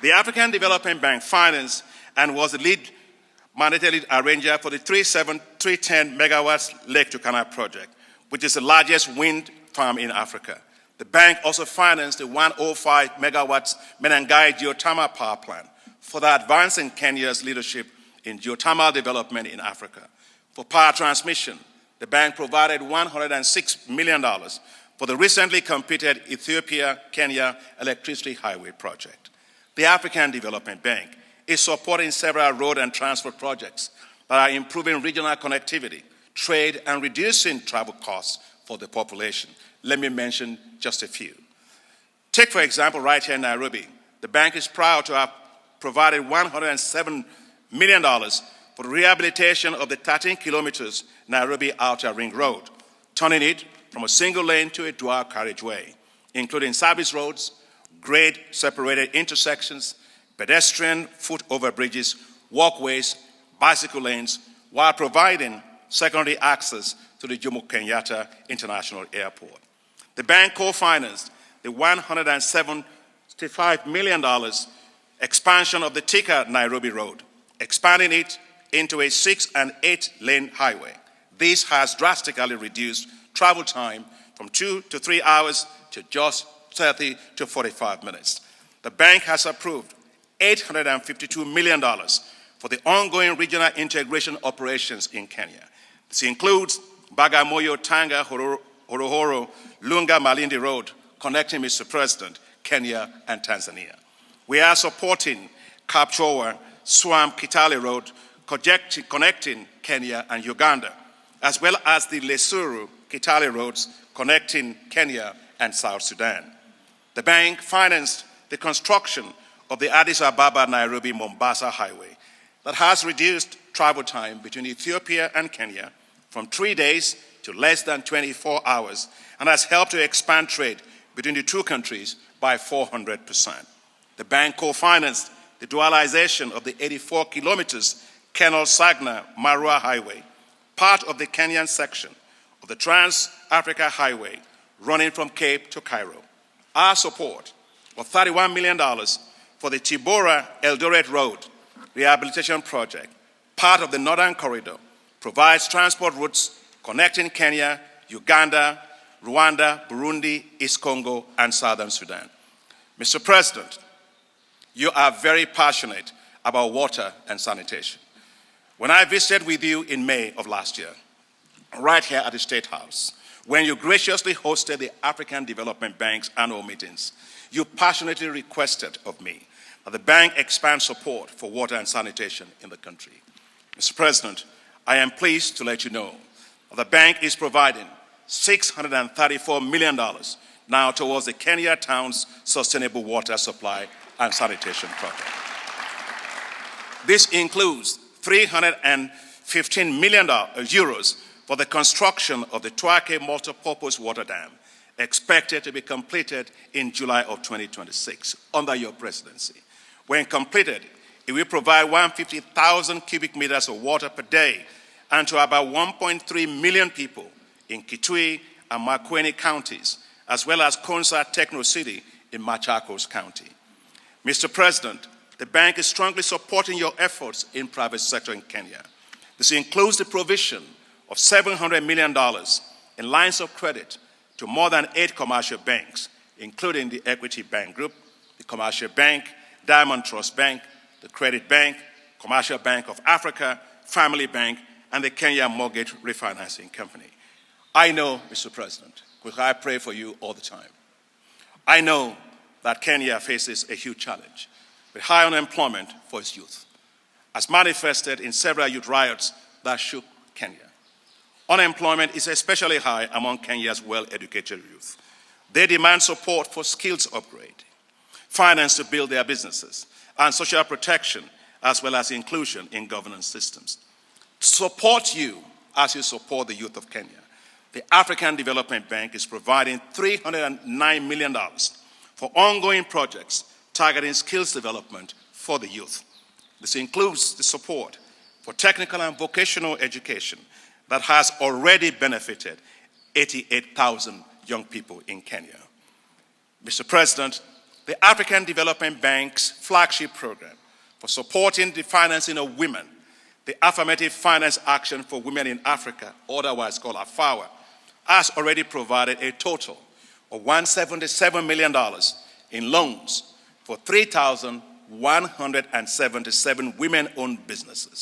The African Development Bank financed and was the lead mandated arranger for the 310 megawatts Lake Turkana project, which is the largest wind farm in Africa. The bank also financed the 105 megawatts Menengai geothermal power plant, further advancing Kenya's leadership in geothermal development in Africa. For power transmission, the bank provided $106 million for the recently completed Ethiopia-Kenya electricity highway project. The African Development Bank is supporting several road and transport projects that are improving regional connectivity, trade, and reducing travel costs for the population. Let me mention just a few. Take, for example, right here in Nairobi, the bank is proud to have provided $107 million for the rehabilitation of the 13 kilometers Nairobi Outer Ring Road, turning it from a single lane to a dual carriageway, including service roads, grade-separated intersections, pedestrian foot overbridges, walkways, bicycle lanes, while providing secondary access to the Jomo Kenyatta International Airport. The bank co-financed the $175 million expansion of the Thika-Nairobi Road, expanding it into a 6 and 8 lane highway. This has drastically reduced travel time from 2 to 3 hours to just 30 to 45 minutes. The bank has approved $852 million for the ongoing regional integration operations in Kenya. This includes Bagamoyo, Tanga, Horohoro, Lunga, Malindi Road, connecting, Mr. President, Kenya and Tanzania. We are supporting Kapchowa, Swam, Kitale Road, connecting Kenya and Uganda, as well as the Lesuru, Kitale roads connecting Kenya and South Sudan. The bank financed the construction of the Addis Ababa-Nairobi-Mombasa highway that has reduced travel time between Ethiopia and Kenya from 3 days to less than 24 hours and has helped to expand trade between the two countries by 400%. The bank co-financed the dualization of the 84 kilometers Kenol-Sagna-Marua highway, part of the Kenyan section of the Trans-Africa Highway running from Cape to Cairo. Our support of $31 million for the Tibora-Eldoret Road rehabilitation project, part of the Northern Corridor, provides transport routes connecting Kenya, Uganda, Rwanda, Burundi, East Congo, and Southern Sudan. Mr. President, you are very passionate about water and sanitation. When I visited with you in May of last year, right here at the State House, when you graciously hosted the African Development Bank's annual meetings, you passionately requested of me that the bank expand support for water and sanitation in the country. Mr. President, I am pleased to let you know that the bank is providing $634 million now towards the Kenya Town's Sustainable Water Supply and Sanitation Project. This includes €315 million for the construction of the Twake Multipurpose Water Dam, expected to be completed in July of 2026 under your presidency. When completed, it will provide 150,000 cubic meters of water per day and to about 1.3 million people in Kitui and Makueni counties, as well as Konza Techno City in Machakos County. Mr. President, the bank is strongly supporting your efforts in private sector in Kenya. This includes the provision of $700 million in lines of credit to more than 8 commercial banks, including the Equity Bank Group, the Commercial Bank, Diamond Trust Bank, the Credit Bank, Commercial Bank of Africa, Family Bank, and the Kenya Mortgage Refinancing Company. I know, Mr. President, because I pray for you all the time, I know that Kenya faces a huge challenge with high unemployment for its youth, as manifested in several youth riots that shook Kenya. Unemployment is especially high among Kenya's well-educated youth. They demand support for skills upgrade, finance to build their businesses, and social protection, as well as inclusion in governance systems. To support you as you support the youth of Kenya, the African Development Bank is providing $309 million for ongoing projects targeting skills development for the youth. This includes the support for technical and vocational education that has already benefited 88,000 young people in Kenya. Mr. President, The African Development Bank's flagship program for supporting the financing of women, the Affirmative Finance Action for Women in Africa, otherwise called AFAWA, has already provided a total of $177 million in loans for 3,177 women-owned businesses.